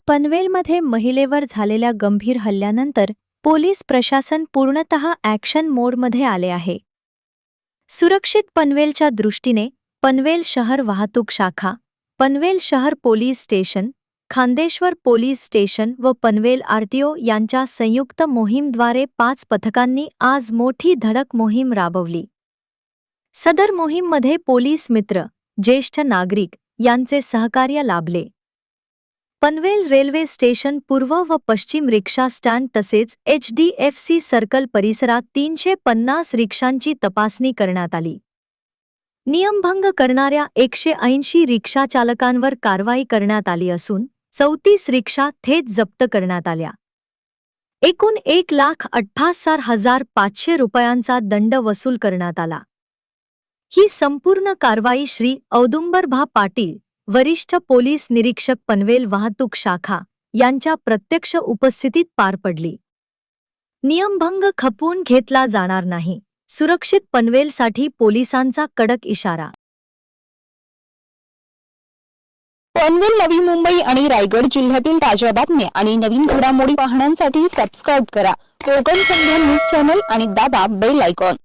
पनवेलमध्ये महिलेवर झालेल्या गंभीर हल्ल्यानंतर पोलीस प्रशासन पूर्णतः ॲक्शन मोडमध्ये आले आहे. सुरक्षित पनवेलच्या दृष्टीने पनवेल शहर वाहतूक शाखा, पनवेल शहर police station, Khandeshwar police station व पनवेल आरटीओ यांच्या संयुक्त मोहीमद्वारे 5 पथकांनी आज मोठी धडक मोहीम राबवली. सदर मोहीममध्ये पोलीस मित्र, ज्येष्ठ नागरिक यांचे सहकार्य लाभले. पनवेल रेल्वे स्टेशन पूर्व व पश्चिम रिक्षा स्टँड तसेच HDFC सर्कल परिसरात 350 रिक्षांची तपासणी करण्यात आली. नियमभंग करणाऱ्या 180 रिक्षाचालकांवर कारवाई करण्यात आली असून 34 रिक्षा थेट जप्त करण्यात आल्या. एकूण 1,68,500 रुपयांचा दंड वसूल करण्यात आला. ही संपूर्ण कारवाई श्री औदुंबरभा पाटील, वरिष्ठ पोलीस निरीक्षक पनवेल वाहतूक शाखा यांच्या प्रत्यक्ष उपस्थितीत पार पडली. नियमभंग खपवून घेतला जाणार नाही. सुरक्षित पनवेलसाठी पोलिसांचा कडक इशारा. पनवेल, नवी मुंबई आणि रायगड जिल्ह्यातील ताज्या बातम्या आणि नवीन घडामोडी पाहण्यासाठी सबस्क्राईब करा कोकण संध्या न्यूज चॅनल आणि दाबा बेल आयकॉन.